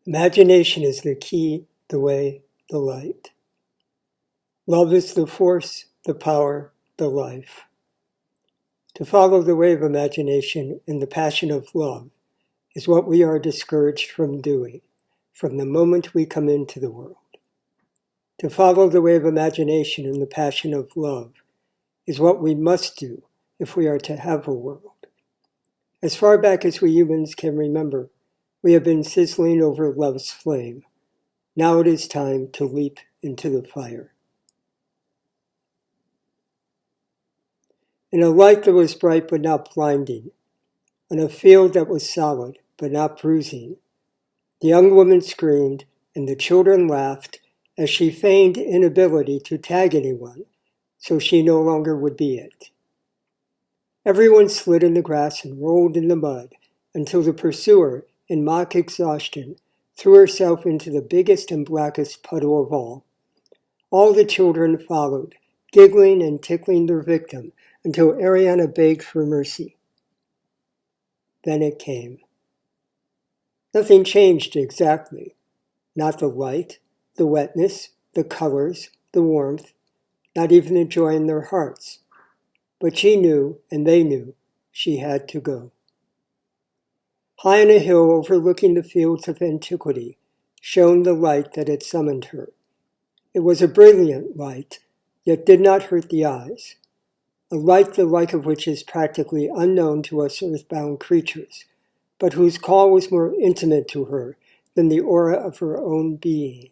Imagination is the key, the way, the light. Love is the force, the power, the life. To follow the way of imagination and the passion of love is what we are discouraged from doing from the moment we come into the world. To follow the way of imagination and the passion of love is what we must do if we are to have a world. As far back as we humans can remember, we have been sizzling over love's flame. Now it is time to leap into the fire. In a light that was bright but not blinding, on a field that was solid but not bruising, the young woman screamed and the children laughed as she feigned inability to tag anyone, so she no longer would be it. Everyone slid in the grass and rolled in the mud until the pursuer, in mock exhaustion, threw herself into the biggest and blackest puddle of all. All the children followed, giggling and tickling their victim until Ariana begged for mercy. Then it came. Nothing changed exactly. Not the light, the wetness, the colors, the warmth, not even the joy in their hearts. But she knew, and they knew, she had to go. High on a hill overlooking the fields of antiquity shone the light that had summoned her. It was a brilliant light, yet did not hurt the eyes. A light the like of which is practically unknown to us earthbound creatures, but whose call was more intimate to her than the aura of her own being.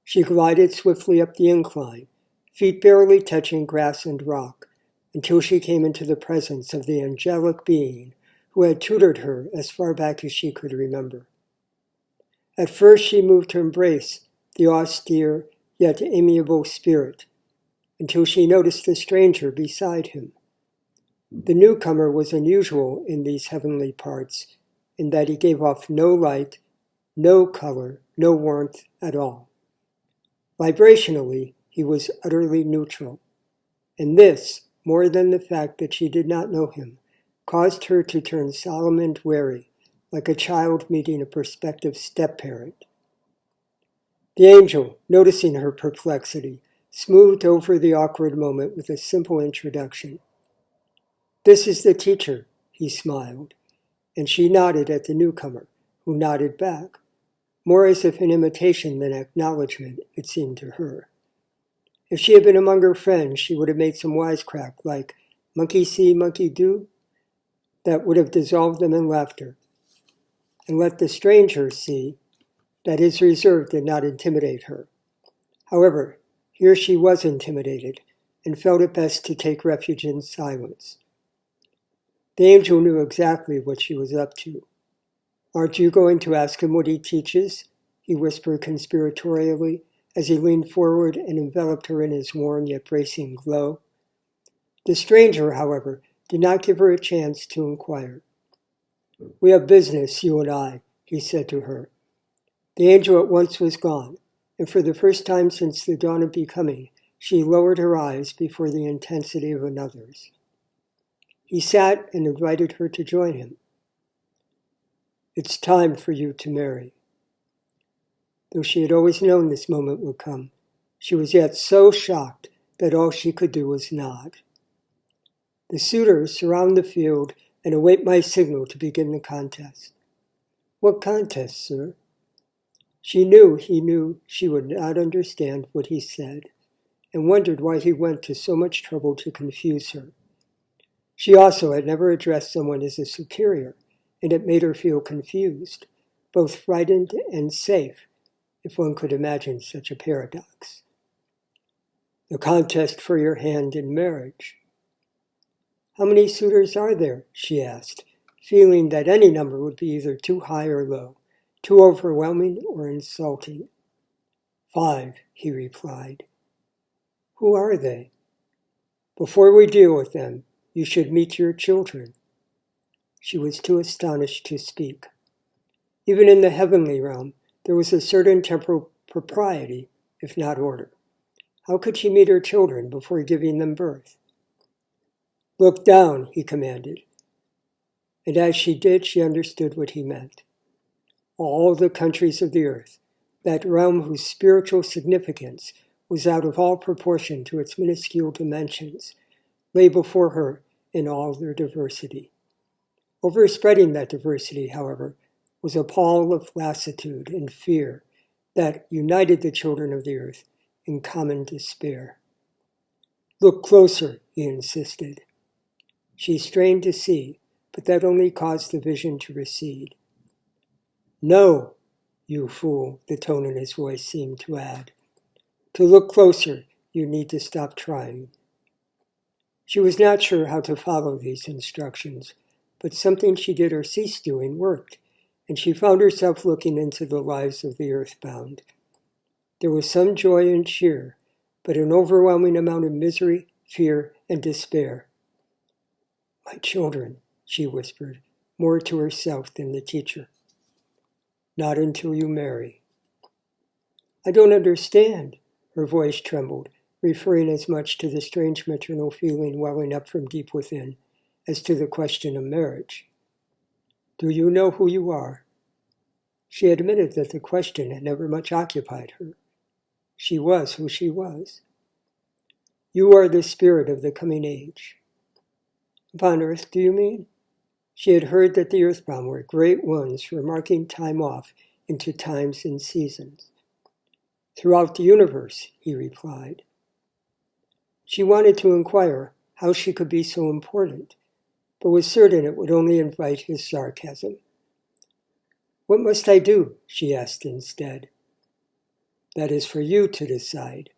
She glided swiftly up the incline, feet barely touching grass and rock, until she came into the presence of the angelic being who had tutored her as far back as she could remember. At first she moved to embrace the austere yet amiable spirit, until she noticed the stranger beside him. The newcomer was unusual in these heavenly parts, in that he gave off no light, no color, no warmth at all. Vibrationally, he was utterly neutral, and this, more than the fact that she did not know him, caused her to turn solemn and wary, like a child meeting a prospective step-parent. The angel, noticing her perplexity, smoothed over the awkward moment with a simple introduction. "This is the teacher," he smiled, and she nodded at the newcomer, who nodded back, more as if in imitation than acknowledgement, it seemed to her. If she had been among her friends, she would have made some wisecrack like, "Monkey see, monkey do," that would have dissolved them in laughter, and let the stranger see that his reserve did not intimidate her. However, here she was intimidated, and felt it best to take refuge in silence. The angel knew exactly what she was up to. "Aren't you going to ask him what he teaches?" he whispered conspiratorially as he leaned forward and enveloped her in his warm yet bracing glow. The stranger, however, did not give her a chance to inquire. "We have business, you and I," he said to her. The angel at once was gone, and for the first time since the dawn of becoming, she lowered her eyes before the intensity of another's. He sat and invited her to join him. "It's time for you to marry." Though she had always known this moment would come, she was yet so shocked that all she could do was nod. "The suitors surround the field and await my signal to begin the contest." "What contest, sir?" She knew he knew she would not understand what he said, and wondered why he went to so much trouble to confuse her. She also had never addressed someone as a superior, and it made her feel confused, both frightened and safe, if one could imagine such a paradox. "The contest for your hand in marriage." "How many suitors are there?" she asked, feeling that any number would be either too high or low, too overwhelming or insulting. "5, he replied. "Who are they?" "Before we deal with them, you should meet your children." She was too astonished to speak. Even in the heavenly realm, there was a certain temporal propriety, if not order. How could she meet her children before giving them birth? "Look down," he commanded. And as she did, she understood what he meant. All the countries of the earth, that realm whose spiritual significance was out of all proportion to its minuscule dimensions, lay before her in all their diversity. Overspreading that diversity, however, was a pall of lassitude and fear that united the children of the earth in common despair. "Look closer," he insisted. She strained to see, but that only caused the vision to recede. "No, you fool," the tone in his voice seemed to add. "To look closer, you need to stop trying." She was not sure how to follow these instructions, but something she did or ceased doing worked, and she found herself looking into the lives of the earthbound. There was some joy and cheer, but an overwhelming amount of misery, fear, and despair. "My children," she whispered, more to herself than the teacher. "Not until you marry." "I don't understand." Her voice trembled, referring as much to the strange maternal feeling welling up from deep within as to the question of marriage. "Do you know who you are?" She admitted that the question had never much occupied her. She was who she was. "You are the spirit of the coming age." "Upon earth, do you mean?" She had heard that the earthbound were great ones for marking time off into times and seasons. "Throughout the universe," he replied. She wanted to inquire how she could be so important, but was certain it would only invite his sarcasm. "What must I do?" she asked instead. "That is for you to decide.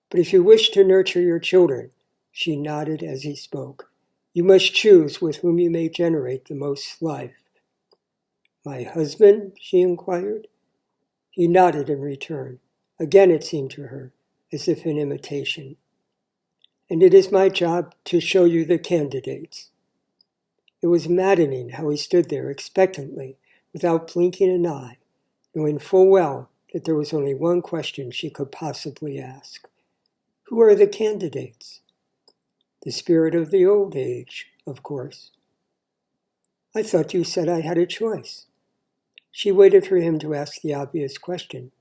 But if you wish to nurture your children," she nodded as he spoke, "you must choose with whom you may generate the most life." "My husband?" she inquired. He nodded in return. Again it seemed to her, as if in imitation. "And it is my job to show you the candidates." It was maddening how he stood there expectantly, without blinking an eye, knowing full well that there was only one question she could possibly ask. "Who are the candidates?" "The spirit of the old age, of course." "I thought you said I had a choice." She waited for him to ask the obvious question,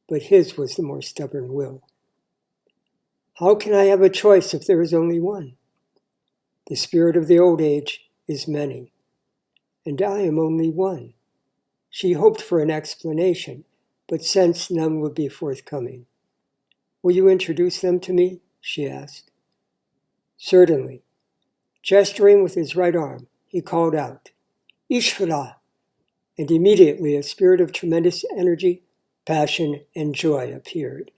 but his was the more stubborn will. "How can I have a choice if there is only one?" "The spirit of the old age is many, and I am only one." She hoped for an explanation, but sensed none would be forthcoming. "Will you introduce them to me?" she asked. "Certainly." Gesturing with his right arm, he called out, "Ishwara!" And immediately a spirit of tremendous energy, passion, and joy appeared.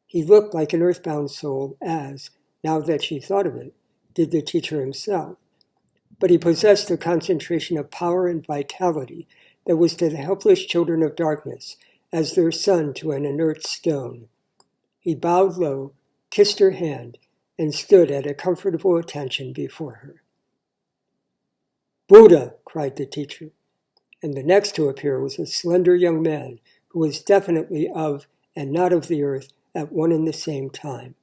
He looked like an earthbound soul as, now that she thought of it, did the teacher himself. But he possessed a concentration of power and vitality that was to the helpless children of darkness as their sun to an inert stone. He bowed low, kissed her hand, and stood at a comfortable attention before her. "Buddha!" cried the teacher, and the next to appear was a slender young man who was definitely of and not of the earth at one and the same time.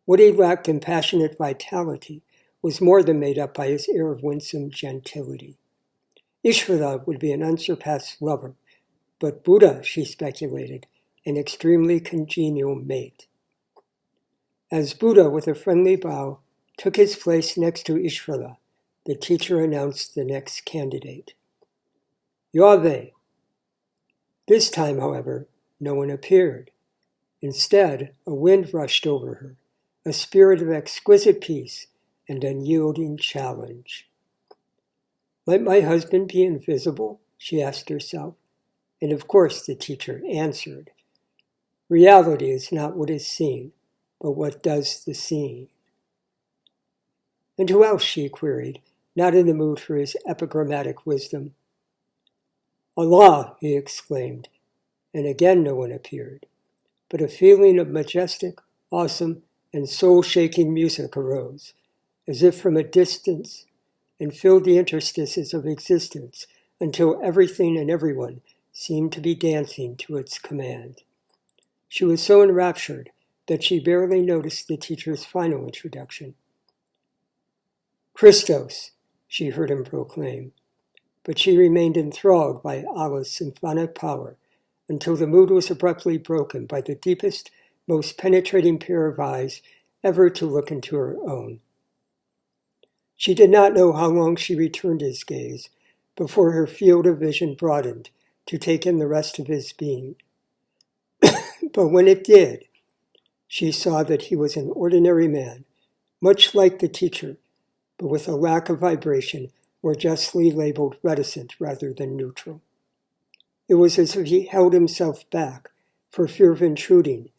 What he lacked in passionate vitality was more than made up by his air of winsome gentility. Ishwara would be an unsurpassed lover, but Buddha, she speculated, an extremely congenial mate. As Buddha, with a friendly bow, took his place next to Ishwara, the teacher announced the next candidate. "Yahweh." This time, however, no one appeared. Instead, a wind rushed over her, a spirit of exquisite peace and unyielding challenge. "Might my husband be invisible?" she asked herself. And of course the teacher answered, "Reality is not what is seen, but what does the seeing." "And who else?" she queried, not in the mood for his epigrammatic wisdom. "Allah!" he exclaimed, and again no one appeared. But a feeling of majestic, awesome, and soul-shaking music arose, as if from a distance, and filled the interstices of existence until everything and everyone seemed to be dancing to its command. She was so enraptured that she barely noticed the teacher's final introduction. "Kristos," she heard him proclaim. but she remained enthralled by Allah's symphonic power until the mood was abruptly broken by the deepest, most penetrating pair of eyes ever to look into her own. She did not know how long she returned his gaze before her field of vision broadened to take in the rest of his being. But when it did, she saw that he was an ordinary man, much like the teacher, but with a lack of vibration more justly labeled reticent rather than neutral. It was as if he held himself back for fear of intruding,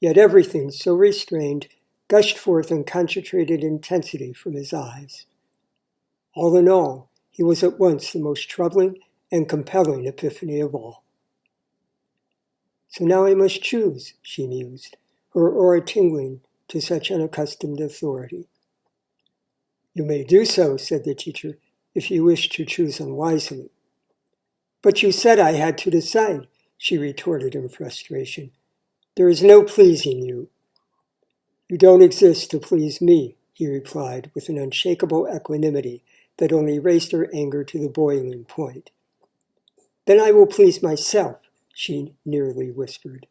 yet everything so restrained gushed forth in concentrated intensity from his eyes. All in all, he was at once the most troubling and compelling epiphany of all. So now I must choose, she mused, her aura tingling to such unaccustomed authority. You may do so, said the teacher, if you wish to choose unwisely. But you said I had to decide, she retorted in frustration. There is no pleasing you. You don't exist to please me, he replied with an unshakable equanimity that only raised her anger to the boiling point. Then I will please myself, she nearly whispered.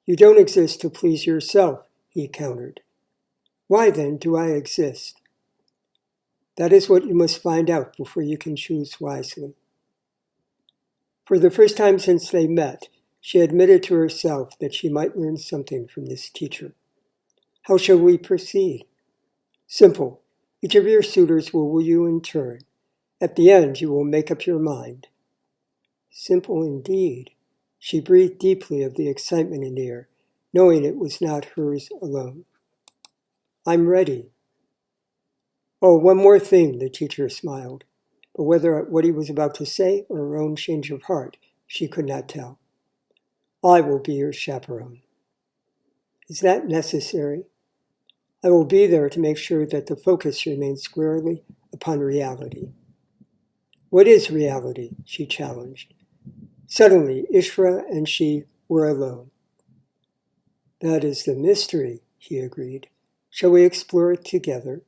You don't exist to please yourself, he countered. Why then do I exist? That is what you must find out before you can choose wisely. For the first time since they met, she admitted to herself that she might learn something from this teacher. How shall we proceed? Simple. Each of your suitors will woo you in turn. At the end, you will make up your mind. Simple indeed. She breathed deeply of the excitement in the air, knowing it was not hers alone. I'm ready. Oh, one more thing, the teacher smiled. But whether what he was about to say or her own change of heart, she could not tell. I will be your chaperone. Is that necessary? I will be there to make sure that the focus remains squarely upon reality. What is reality? She challenged. Suddenly, Ishwara and she were alone. That is the mystery, he agreed. Shall we explore it together?